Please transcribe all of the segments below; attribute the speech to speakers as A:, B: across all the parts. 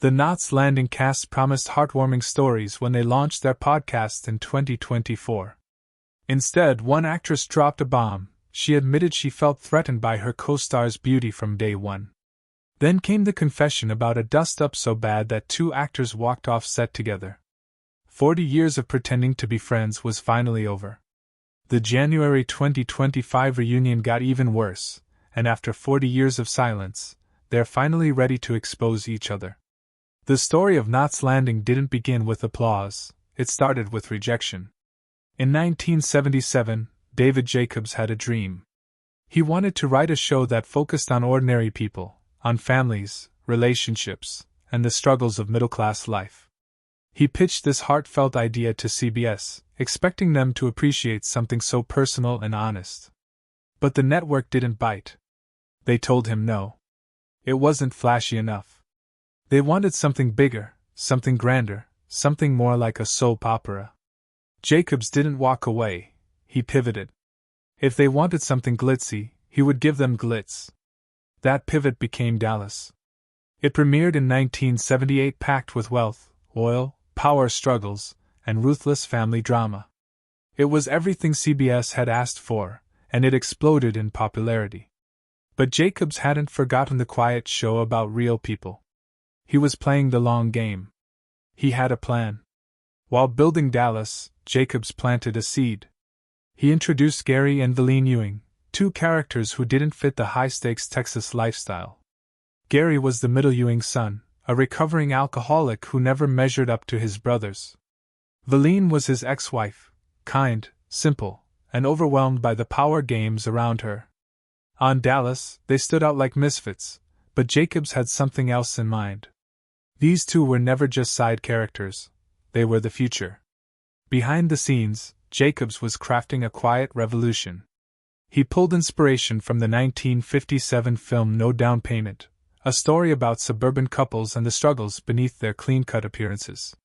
A: The Knots Landing cast promised heartwarming stories when they launched their podcast in 2024. Instead, one actress dropped a bomb. She admitted she felt threatened by her co-star's beauty from day one. Then came the confession about a dust-up so bad that two actors walked off set together. 40 years of pretending to be friends was finally over. The January 2025 reunion got even worse, and after 40 years of silence, they're finally ready to expose each other. The story of Knots Landing didn't begin with applause, it started with rejection. In 1977, David Jacobs had a dream. He wanted to write a show that focused on ordinary people, on families, relationships, and the struggles of middle-class life. He pitched this heartfelt idea to CBS, expecting them to appreciate something so personal and honest. But the network didn't bite. They told him no. It wasn't flashy enough. They wanted something bigger, something grander, something more like a soap opera. Jacobs didn't walk away, he pivoted. If they wanted something glitzy, he would give them glitz. That pivot became Dallas. It premiered in 1978, packed with wealth, oil, power struggles, and ruthless family drama. It was everything CBS had asked for, and it exploded in popularity. But Jacobs hadn't forgotten the quiet show about real people. He was playing the long game. He had a plan. While building Dallas, Jacobs planted a seed. He introduced Gary and Valene Ewing, two characters who didn't fit the high-stakes Texas lifestyle. Gary was the middle Ewing son, a recovering alcoholic who never measured up to his brothers. Valene was his ex-wife, kind, simple, and overwhelmed by the power games around her. On Dallas, they stood out like misfits, but Jacobs had something else in mind. These two were never just side characters, they were the future. Behind the scenes, Jacobs was crafting a quiet revolution. He pulled inspiration from the 1957 film No Down Payment, a story about suburban couples and the struggles beneath their clean-cut appearances.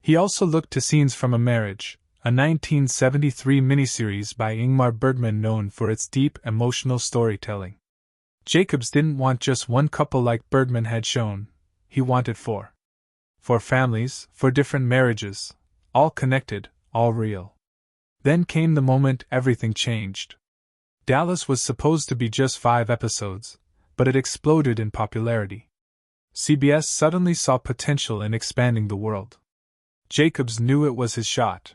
A: He also looked to Scenes from a Marriage, a 1973 miniseries by Ingmar Bergman known for its deep, emotional storytelling. Jacobs didn't want just one couple like Bergman had shown, he wanted four. For families, for different marriages, all connected, all real. Then came the moment everything changed. Dallas was supposed to be just 5 episodes, but it exploded in popularity. CBS suddenly saw potential in expanding the world. Jacobs knew it was his shot.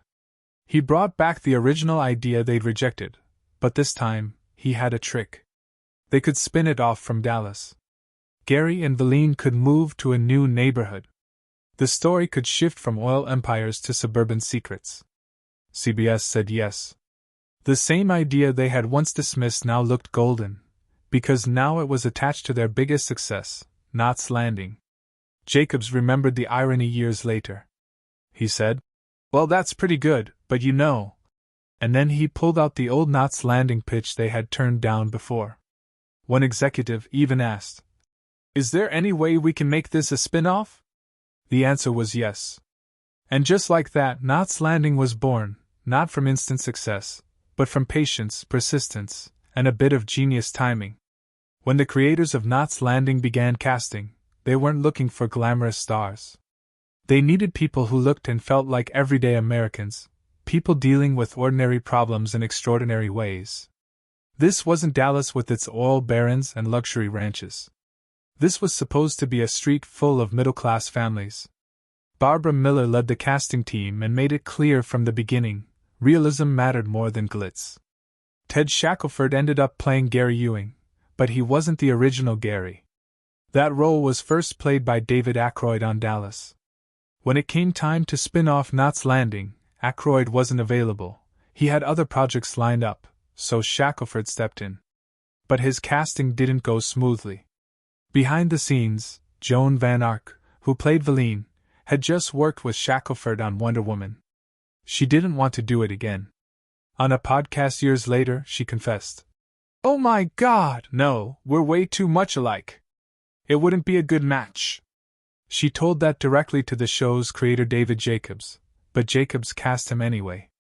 A: He brought back the original idea they'd rejected, but this time, he had a trick. They could spin it off from Dallas. Gary and Valene could move to a new neighborhood. The story could shift from oil empires to suburban secrets. CBS said yes. The same idea they had once dismissed now looked golden, because now it was attached to their biggest success, Knots Landing. Jacobs remembered the irony years later. He said, "Well, that's pretty good, but you know." And then he pulled out the old Knots Landing pitch they had turned down before. One executive even asked, "Is there any way we can make this a spin-off?" The answer was yes. And just like that, Knots Landing was born, not from instant success, but from patience, persistence, and a bit of genius timing. When the creators of Knots Landing began casting, they weren't looking for glamorous stars. They needed people who looked and felt like everyday Americans, people dealing with ordinary problems in extraordinary ways. This wasn't Dallas with its oil barons and luxury ranches. This was supposed to be a street full of middle-class families. Barbara Miller led the casting team and made it clear from the beginning, realism mattered more than glitz. Ted Shackelford ended up playing Gary Ewing, but he wasn't the original Gary. That role was first played by David Aykroyd on Dallas. When it came time to spin off Knots Landing, Aykroyd wasn't available. He had other projects lined up, so Shackelford stepped in. But his casting didn't go smoothly. Behind the scenes, Joan Van Ark, who played Valene, had just worked with Shackelford on Wonder Woman. She didn't want to do it again. On a podcast years later, she confessed, "Oh my God, no, we're way too much alike. It wouldn't be a good match." She told that directly to the show's creator David Jacobs, but Jacobs cast him anyway.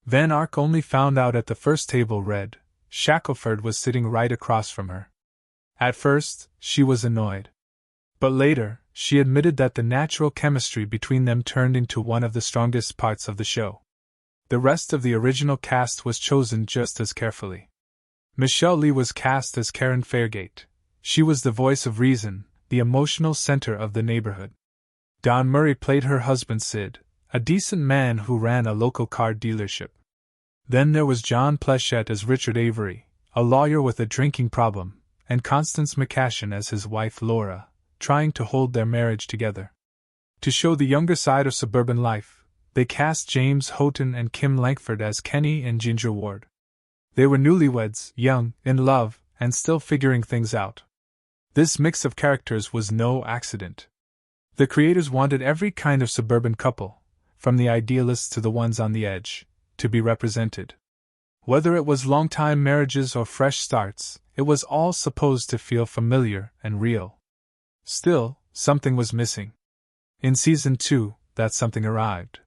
A: Van Ark only found out at the first table read, Shackelford was sitting right across from her. At first, she was annoyed. But later, she admitted that the natural chemistry between them turned into one of the strongest parts of the show. The rest of the original cast was chosen just as carefully. Michelle Lee was cast as Karen Fairgate. She was the voice of reason, the emotional center of the neighborhood. Don Murray played her husband Sid, a decent man who ran a local car dealership. Then there was John Pleshette as Richard Avery, a lawyer with a drinking problem, and Constance McCashin as his wife Laura, trying to hold their marriage together. To show the younger side of suburban life, they cast James Houghton and Kim Langford as Kenny and Ginger Ward. They were newlyweds, young, in love, and still figuring things out. This mix of characters was no accident. The creators wanted every kind of suburban couple, from the idealists to the ones on the edge, to be represented. Whether it was long-time marriages or fresh starts, it was all supposed to feel familiar and real. Still, something was missing. In Season 2, that something arrived.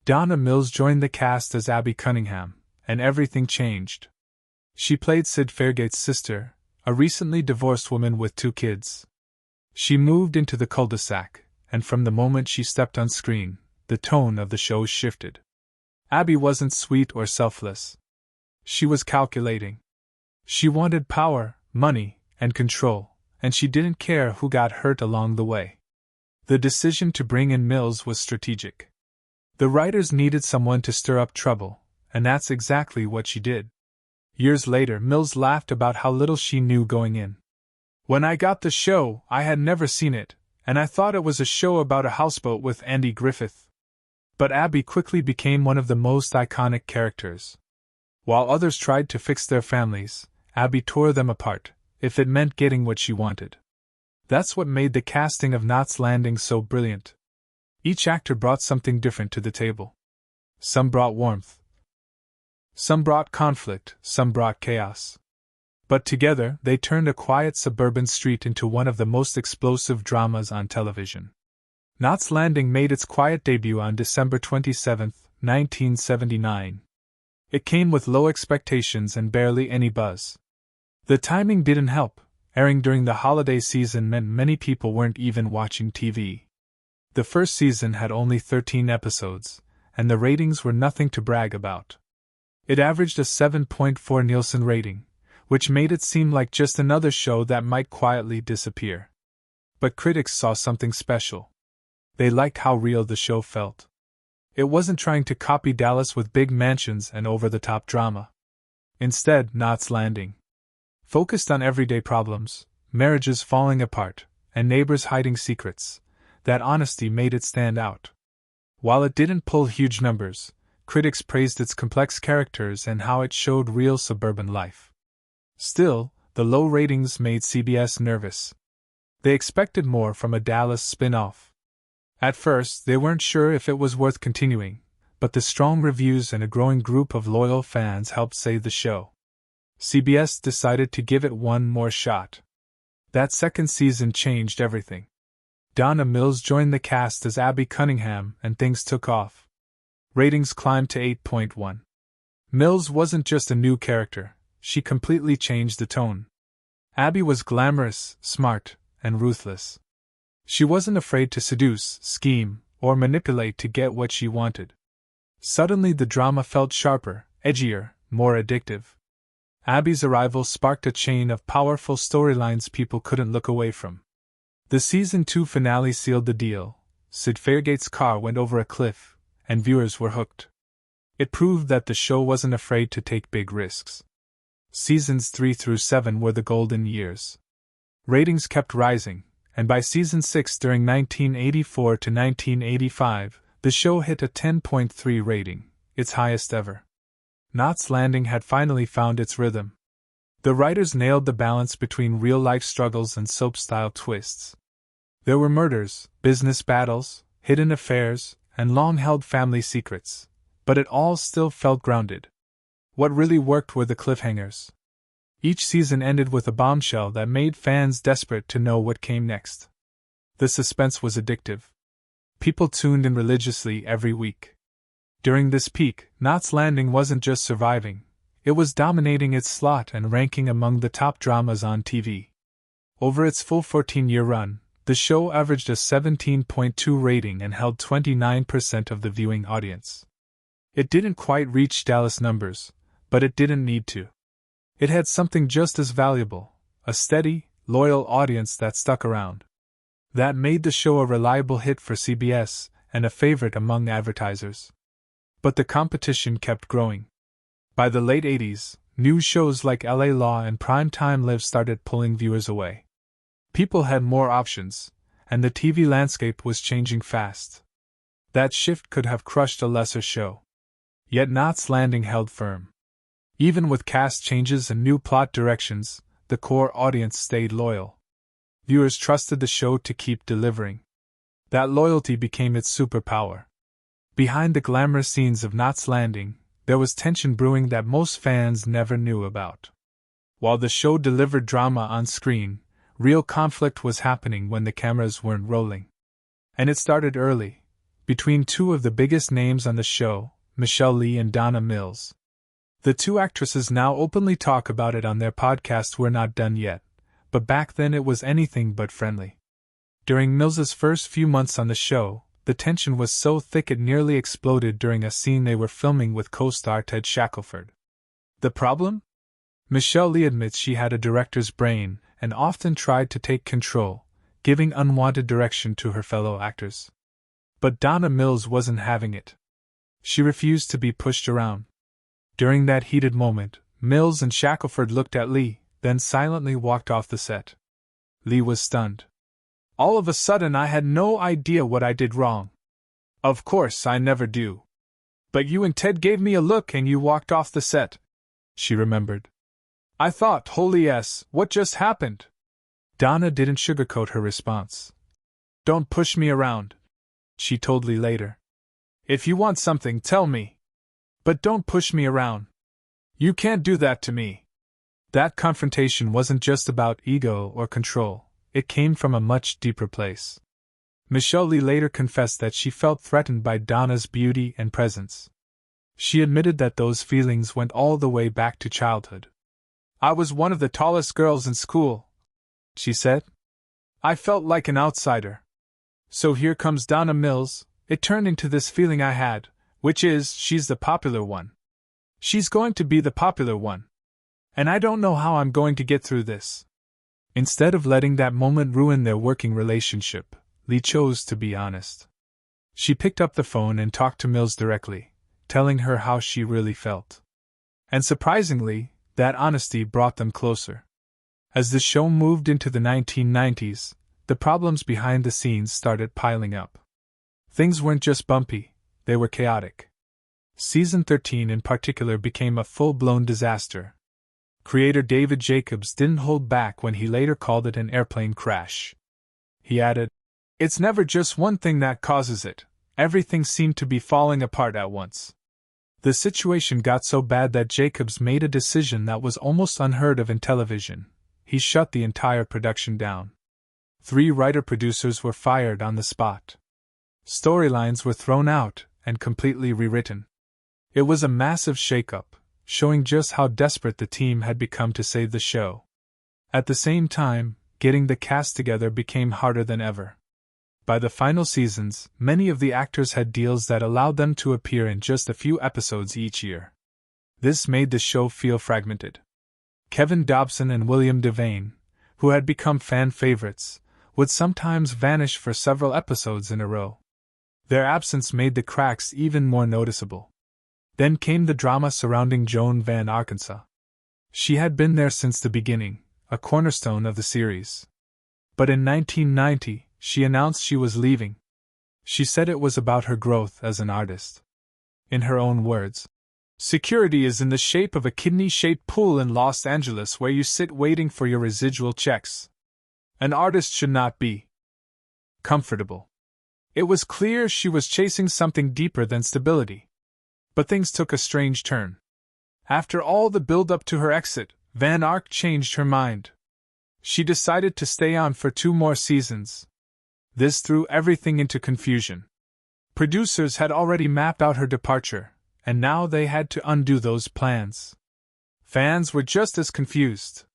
A: Donna Mills joined the cast as Abby Cunningham, and everything changed. She played Sid Fairgate's sister, a recently divorced woman with 2 kids. She moved into the cul-de-sac, and from the moment she stepped on screen, the tone of the show shifted. Abby wasn't sweet or selfless. She was calculating. She wanted power, money, and control, and she didn't care who got hurt along the way. The decision to bring in Mills was strategic. The writers needed someone to stir up trouble, and that's exactly what she did. Years later, Mills laughed about how little she knew going in. "When I got the show, I had never seen it, and I thought it was a show about a houseboat with Andy Griffith." But Abby quickly became one of the most iconic characters. While others tried to fix their families, Abby tore them apart, if it meant getting what she wanted. That's what made the casting of Knots Landing so brilliant. Each actor brought something different to the table. Some brought warmth. Some brought conflict, some brought chaos. But together, they turned a quiet suburban street into one of the most explosive dramas on television. Knots Landing made its quiet debut on December 27, 1979. It came with low expectations and barely any buzz. The timing didn't help. Airing during the holiday season meant many people weren't even watching TV. The first season had only 13 episodes, and the ratings were nothing to brag about. It averaged a 7.4 Nielsen rating, which made it seem like just another show that might quietly disappear. But critics saw something special. They liked how real the show felt. It wasn't trying to copy Dallas with big mansions and over-the-top drama. Instead, Knots Landing focused on everyday problems, marriages falling apart, and neighbors hiding secrets. That honesty made it stand out. While it didn't pull huge numbers, critics praised its complex characters and how it showed real suburban life. Still, the low ratings made CBS nervous. They expected more from a Dallas spin-off. At first, they weren't sure if it was worth continuing, but the strong reviews and a growing group of loyal fans helped save the show. CBS decided to give it one more shot. That second season changed everything. Donna Mills joined the cast as Abby Cunningham, and things took off. Ratings climbed to 8.1. Mills wasn't just a new character, she completely changed the tone. Abby was glamorous, smart, and ruthless. She wasn't afraid to seduce, scheme, or manipulate to get what she wanted. Suddenly the drama felt sharper, edgier, more addictive. Abby's arrival sparked a chain of powerful storylines people couldn't look away from. The Season 2 finale sealed the deal. Sid Fairgate's car went over a cliff, and viewers were hooked. It proved that the show wasn't afraid to take big risks. Seasons 3 through 7 were the golden years. Ratings kept rising, and by Season 6 during 1984 to 1985, the show hit a 10.3 rating, its highest ever. Knots Landing had finally found its rhythm. The writers nailed the balance between real-life struggles and soap-style twists. There were murders, business battles, hidden affairs, and long-held family secrets, but it all still felt grounded. What really worked were the cliffhangers. Each season ended with a bombshell that made fans desperate to know what came next. The suspense was addictive. People tuned in religiously every week. During this peak, Knots Landing wasn't just surviving. It was dominating its slot and ranking among the top dramas on TV. Over its full 14-year run, The show averaged a 17.2 rating and held 29% of the viewing audience. It didn't quite reach Dallas numbers, but it didn't need to. It had something just as valuable, a steady, loyal audience that stuck around. That made the show a reliable hit for CBS and a favorite among advertisers. But the competition kept growing. By the late 80s, new shows like LA Law and Primetime Live started pulling viewers away. People had more options, and the TV landscape was changing fast. That shift could have crushed a lesser show. Yet Knots Landing held firm. Even with cast changes and new plot directions, the core audience stayed loyal. Viewers trusted the show to keep delivering. That loyalty became its superpower. Behind the glamorous scenes of Knots Landing, there was tension brewing that most fans never knew about. While the show delivered drama on screen, real conflict was happening when the cameras weren't rolling. And it started early, between two of the biggest names on the show, Michelle Lee and Donna Mills. The two actresses now openly talk about it on their podcast We're Not Done Yet, but back then it was anything but friendly. During Mills's first few months on the show, the tension was so thick it nearly exploded during a scene they were filming with co-star Ted Shackelford. The problem? Michelle Lee admits she had a director's brain and often tried to take control, giving unwanted direction to her fellow actors. But Donna Mills wasn't having it. She refused to be pushed around. During that heated moment, Mills and Shackelford looked at Lee, then silently walked off the set. Lee was stunned. All of a sudden I had no idea what I did wrong. Of course I never do. But you and Ted gave me a look and you walked off the set, she remembered. I thought, holy s, what just happened? Donna didn't sugarcoat her response. Don't push me around, she told Lee later. If you want something, tell me. But don't push me around. You can't do that to me. That confrontation wasn't just about ego or control. It came from a much deeper place. Michelle Lee later confessed that she felt threatened by Donna's beauty and presence. She admitted that those feelings went all the way back to childhood. I was one of the tallest girls in school, she said. I felt like an outsider. So here comes Donna Mills, it turned into this feeling I had, which is, she's the popular one. She's going to be the popular one. And I don't know how I'm going to get through this. Instead of letting that moment ruin their working relationship, Lee chose to be honest. She picked up the phone and talked to Mills directly, telling her how she really felt. And surprisingly, that honesty brought them closer. As the show moved into the 1990s, the problems behind the scenes started piling up. Things weren't just bumpy, they were chaotic. Season 13 in particular became a full-blown disaster. Creator David Jacobs didn't hold back when he later called it an airplane crash. He added, "It's never just one thing that causes it, everything seemed to be falling apart at once." The situation got so bad that Jacobs made a decision that was almost unheard of in television. He shut the entire production down. 3 writer-producers were fired on the spot. Storylines were thrown out and completely rewritten. It was a massive shakeup, showing just how desperate the team had become to save the show. At the same time, getting the cast together became harder than ever. By the final seasons, many of the actors had deals that allowed them to appear in just a few episodes each year. This made the show feel fragmented. Kevin Dobson and William Devane, who had become fan favorites, would sometimes vanish for several episodes in a row. Their absence made the cracks even more noticeable. Then came the drama surrounding Joan Van Arkansas. She had been there since the beginning, a cornerstone of the series. But in 1990, she announced she was leaving. She said it was about her growth as an artist. In her own words, "Security is in the shape of a kidney-shaped pool in Los Angeles where you sit waiting for your residual checks. An artist should not be comfortable." It was clear she was chasing something deeper than stability. But things took a strange turn. After all the build-up to her exit, Van Ark changed her mind. She decided to stay on for 2 more seasons. This threw everything into confusion. Producers had already mapped out her departure, and now they had to undo those plans. Fans were just as confused.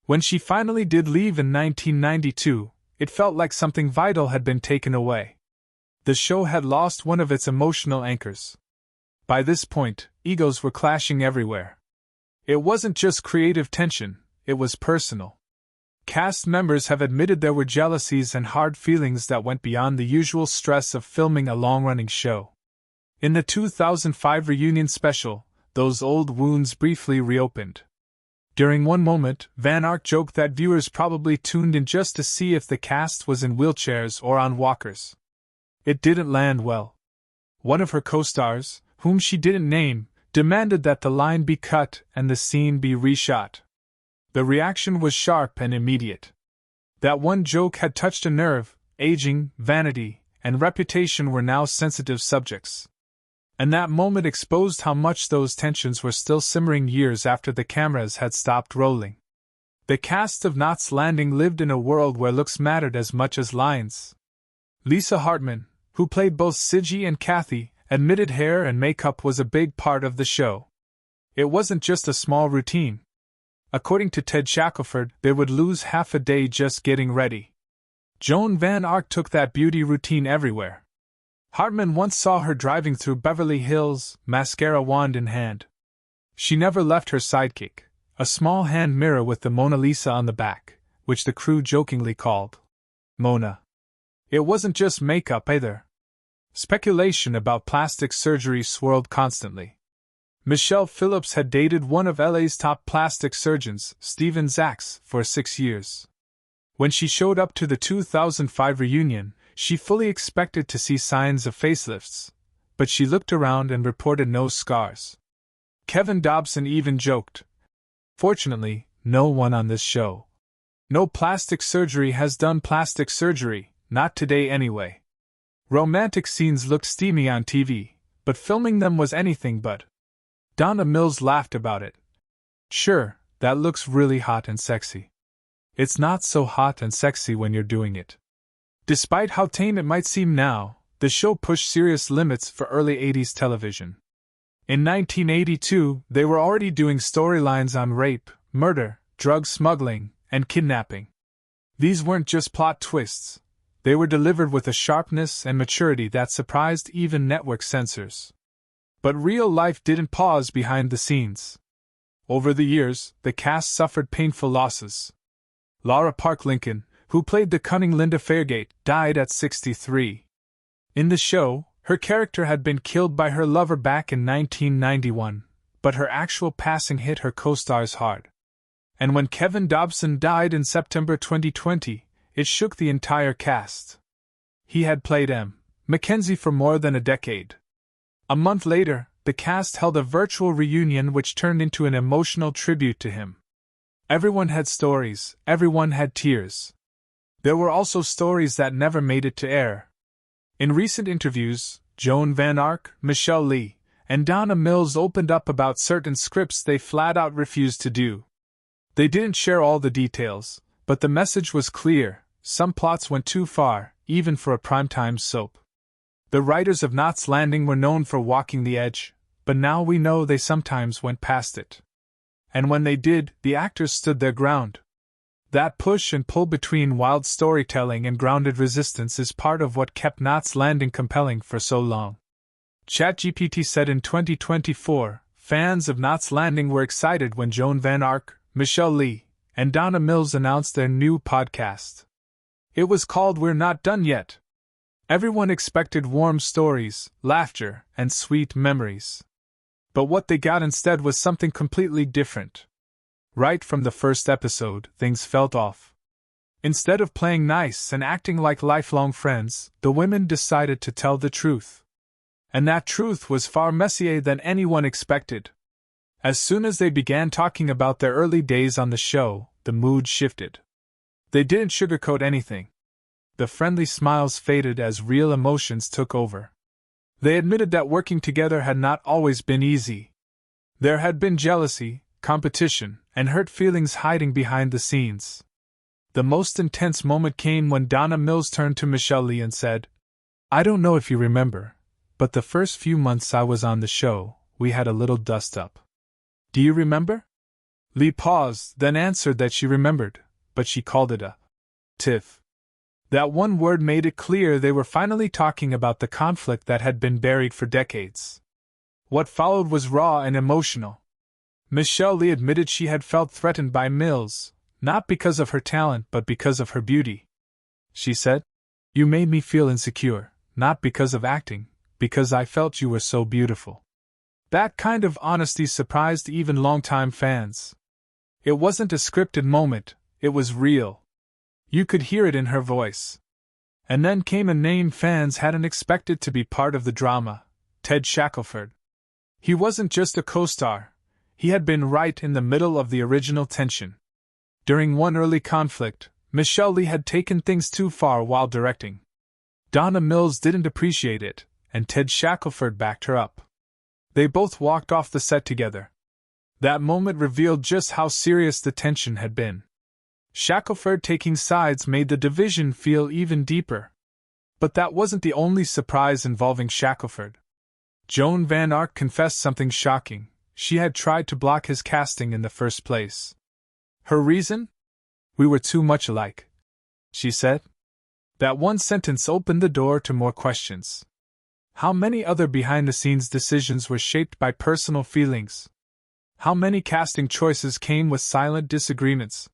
A: When she finally did leave in 1992, it felt like something vital had been taken away. The show had lost one of its emotional anchors. By this point, egos were clashing everywhere. It wasn't just creative tension, it was personal. Cast members have admitted there were jealousies and hard feelings that went beyond the usual stress of filming a long-running show. In the 2005 reunion special, those old wounds briefly reopened. During one moment, Van Ark joked that viewers probably tuned in just to see if the cast was in wheelchairs or on walkers. It didn't land well. One of her co-stars, whom she didn't name, demanded that the line be cut and the scene be reshot. The reaction was sharp and immediate. That one joke had touched a nerve. Aging, vanity, and reputation were now sensitive subjects. And that moment exposed how much those tensions were still simmering years after the cameras had stopped rolling. The cast of Knots Landing lived in a world where looks mattered as much as lines. Lisa Hartman, who played both Siggy and Kathy, admitted hair and makeup was a big part of the show. It wasn't just a small routine. According to Ted Shackelford, they would lose half a day just getting ready. Joan Van Ark took that beauty routine everywhere. Hartman once saw her driving through Beverly Hills, mascara wand in hand. She never left her sidekick, a small hand mirror with the Mona Lisa on the back, which the crew jokingly called Mona. It wasn't just makeup either. Speculation about plastic surgery swirled constantly. Michelle Phillips had dated one of LA's top plastic surgeons, Steven Zacks, for 6 years. When she showed up to the 2005 reunion, she fully expected to see signs of facelifts, but she looked around and reported no scars. Kevin Dobson even joked, "Fortunately, no one on this show. No plastic surgery has done plastic surgery, not today anyway." Romantic scenes looked steamy on TV, but filming them was anything but. Donna Mills laughed about it. "Sure, that looks really hot and sexy. It's not so hot and sexy when you're doing it." Despite how tame it might seem now, the show pushed serious limits for early 80s television. In 1982, they were already doing storylines on rape, murder, drug smuggling, and kidnapping. These weren't just plot twists. They were delivered with a sharpness and maturity that surprised even network censors. But real life didn't pause behind the scenes. Over the years, the cast suffered painful losses. Laura Park Lincoln, who played the cunning Linda Fairgate, died at 63. In the show, her character had been killed by her lover back in 1991, but her actual passing hit her co-stars hard. And when Kevin Dobson died in September 2020, it shook the entire cast. He had played M. Mackenzie for more than a decade. A month later, the cast held a virtual reunion which turned into an emotional tribute to him. Everyone had stories, everyone had tears. There were also stories that never made it to air. In recent interviews, Joan Van Ark, Michelle Lee, and Donna Mills opened up about certain scripts they flat out refused to do. They didn't share all the details, but the message was clear: some plots went too far, even for a primetime soap. The writers of Knots Landing were known for walking the edge, but now we know they sometimes went past it. And when they did, the actors stood their ground. That push and pull between wild storytelling and grounded resistance is part of what kept Knots Landing compelling for so long. ChatGPT said in 2024, fans of Knots Landing were excited when Joan Van Ark, Michelle Lee, and Donna Mills announced their new podcast. It was called We're Not Done Yet. Everyone expected warm stories, laughter, and sweet memories. But what they got instead was something completely different. Right from the first episode, things felt off. Instead of playing nice and acting like lifelong friends, the women decided to tell the truth. And that truth was far messier than anyone expected. As soon as they began talking about their early days on the show, the mood shifted. They didn't sugarcoat anything. The friendly smiles faded as real emotions took over. They admitted that working together had not always been easy. There had been jealousy, competition, and hurt feelings hiding behind the scenes. The most intense moment came when Donna Mills turned to Michelle Lee and said, "I don't know if you remember, but the first few months I was on the show, we had a little dust-up. Do you remember?" Lee paused, then answered that she remembered, but she called it a tiff. That one word made it clear they were finally talking about the conflict that had been buried for decades. What followed was raw and emotional. Michelle Lee admitted she had felt threatened by Mills, not because of her talent but because of her beauty. She said, "You made me feel insecure, not because of acting, because I felt you were so beautiful." That kind of honesty surprised even longtime fans. It wasn't a scripted moment, it was real. You could hear it in her voice. And then came a name fans hadn't expected to be part of the drama: Ted Shackelford. He wasn't just a co-star, he had been right in the middle of the original tension. During one early conflict, Michelle Lee had taken things too far while directing. Donna Mills didn't appreciate it, and Ted Shackelford backed her up. They both walked off the set together. That moment revealed just how serious the tension had been. Shackelford taking sides made the division feel even deeper. But that wasn't the only surprise involving Shackelford. Joan Van Ark confessed something shocking: she had tried to block his casting in the first place. Her reason? "We were too much alike," she said. That one sentence opened the door to more questions. How many other behind-the-scenes decisions were shaped by personal feelings? How many casting choices came with silent disagreements?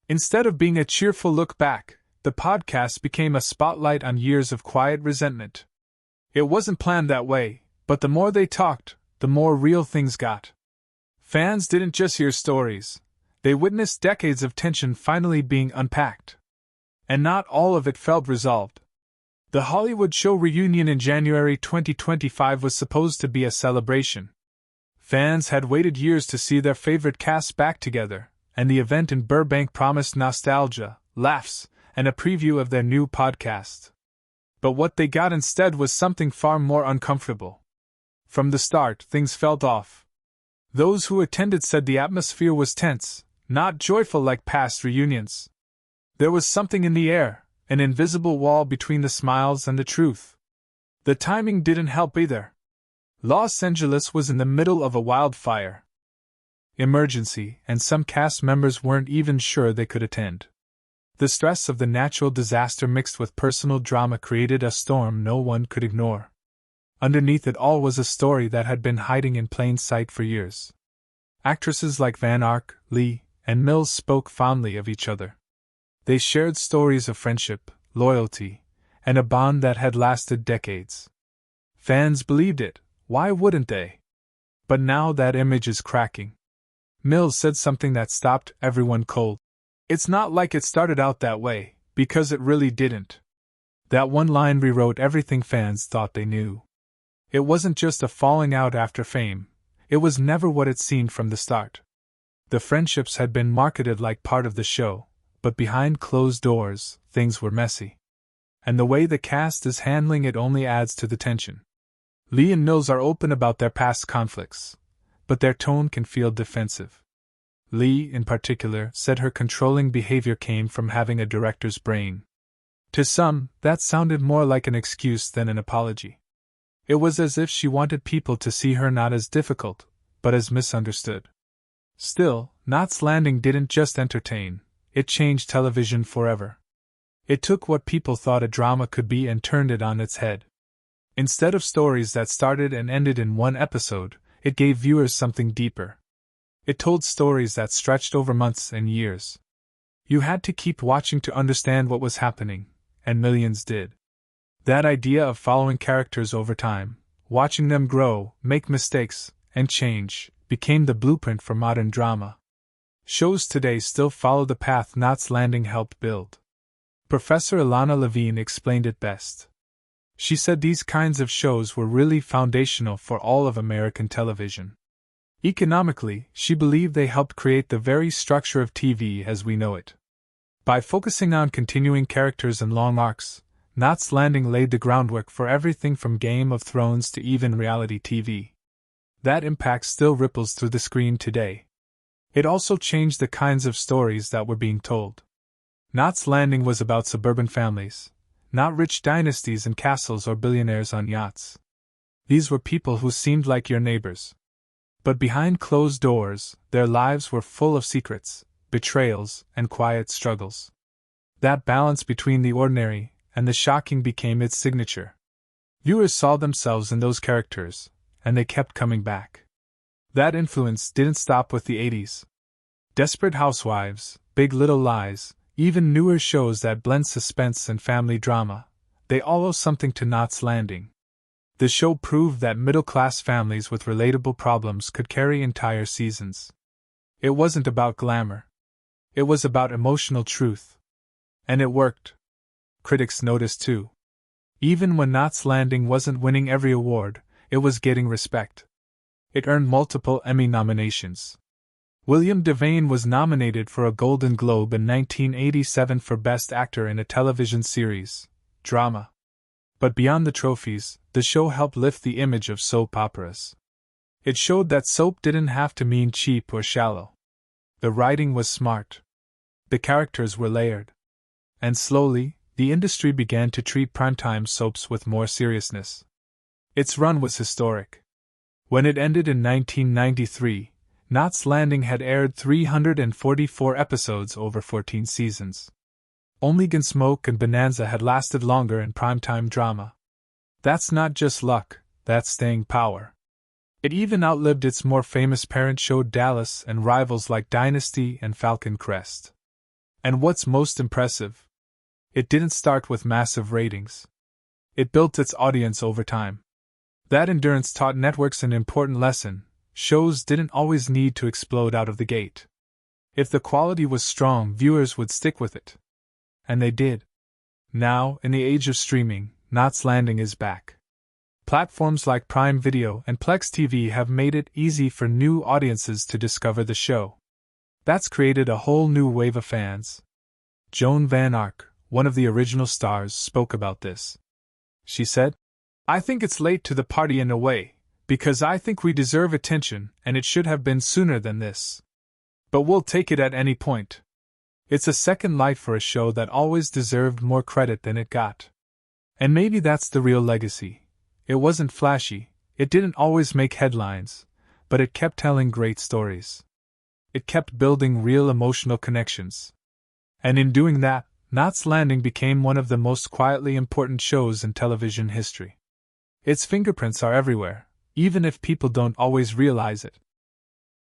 A: Instead of being a cheerful look back, the podcast became a spotlight on years of quiet resentment. It wasn't planned that way, but the more they talked, the more real things got. Fans didn't just hear stories, they witnessed decades of tension finally being unpacked. And not all of it felt resolved. The Hollywood show reunion in January 2025 was supposed to be a celebration. Fans had waited years to see their favorite cast back together, and the event in Burbank promised nostalgia, laughs, and a preview of their new podcast. But what they got instead was something far more uncomfortable. From the start, things felt off. Those who attended said the atmosphere was tense, not joyful like past reunions. There was something in the air, an invisible wall between the smiles and the truth. The timing didn't help either. Los Angeles was in the middle of a wildfire emergency, and some cast members weren't even sure they could attend. The stress of the natural disaster mixed with personal drama created a storm no one could ignore. Underneath it all was a story that had been hiding in plain sight for years. Actresses like Van Ark, Lee, and Mills spoke fondly of each other. They shared stories of friendship, loyalty, and a bond that had lasted decades. Fans believed it, why wouldn't they? But now that image is cracking. Mills said something that stopped everyone cold. "It's not like it started out that way, because it really didn't." That one line rewrote everything fans thought they knew. It wasn't just a falling out after fame, it was never what it seemed from the start. The friendships had been marketed like part of the show, but behind closed doors, things were messy. And the way the cast is handling it only adds to the tension. Lee and Mills are open about their past conflicts, but their tone can feel defensive. Lee, in particular, said her controlling behavior came from having a director's brain. To some, that sounded more like an excuse than an apology. It was as if she wanted people to see her not as difficult, but as misunderstood. Still, Knots Landing didn't just entertain, it changed television forever. It took what people thought a drama could be and turned it on its head. Instead of stories that started and ended in one episode, it gave viewers something deeper. It told stories that stretched over months and years. You had to keep watching to understand what was happening, and millions did. That idea of following characters over time, watching them grow, make mistakes, and change, became the blueprint for modern drama. Shows today still follow the path Knots Landing helped build. Professor Ilana Levine explained it best. She said these kinds of shows were really foundational for all of American television. Economically, she believed they helped create the very structure of TV as we know it. By focusing on continuing characters and long arcs, Knots Landing laid the groundwork for everything from Game of Thrones to even reality TV. That impact still ripples through the screen today. It also changed the kinds of stories that were being told. Knots Landing was about suburban families, not rich dynasties in castles or billionaires on yachts. These were people who seemed like your neighbors. But behind closed doors, their lives were full of secrets, betrayals, and quiet struggles. That balance between the ordinary and the shocking became its signature. Viewers saw themselves in those characters, and they kept coming back. That influence didn't stop with the 80s. Desperate Housewives, Big Little Lies, even newer shows that blend suspense and family drama, they all owe something to Knots Landing. The show proved that middle-class families with relatable problems could carry entire seasons. It wasn't about glamour. It was about emotional truth. And it worked. Critics noticed too. Even when Knots Landing wasn't winning every award, it was getting respect. It earned multiple Emmy nominations. William Devane was nominated for a Golden Globe in 1987 for Best Actor in a Television Series, Drama. But beyond the trophies, the show helped lift the image of soap operas. It showed that soap didn't have to mean cheap or shallow. The writing was smart. The characters were layered. And slowly, the industry began to treat primetime soaps with more seriousness. Its run was historic. When it ended in 1993, Knots Landing had aired 344 episodes over 14 seasons. Only Gunsmoke and Bonanza had lasted longer in primetime drama. That's not just luck, that's staying power. It even outlived its more famous parent show Dallas and rivals like Dynasty and Falcon Crest. And what's most impressive? It didn't start with massive ratings. It built its audience over time. That endurance taught networks an important lesson: shows didn't always need to explode out of the gate. If the quality was strong, viewers would stick with it. And they did. Now, in the age of streaming, Knots Landing is back. Platforms like Prime Video and Plex TV have made it easy for new audiences to discover the show. That's created a whole new wave of fans. Joan Van Ark, one of the original stars, spoke about this. She said, "I think it's late to the party in a way, because I think we deserve attention and it should have been sooner than this. But we'll take it at any point. It's a second life for a show that always deserved more credit than it got." And maybe that's the real legacy. It wasn't flashy, it didn't always make headlines, but it kept telling great stories. It kept building real emotional connections. And in doing that, Knots Landing became one of the most quietly important shows in television history. Its fingerprints are everywhere, even if people don't always realize it.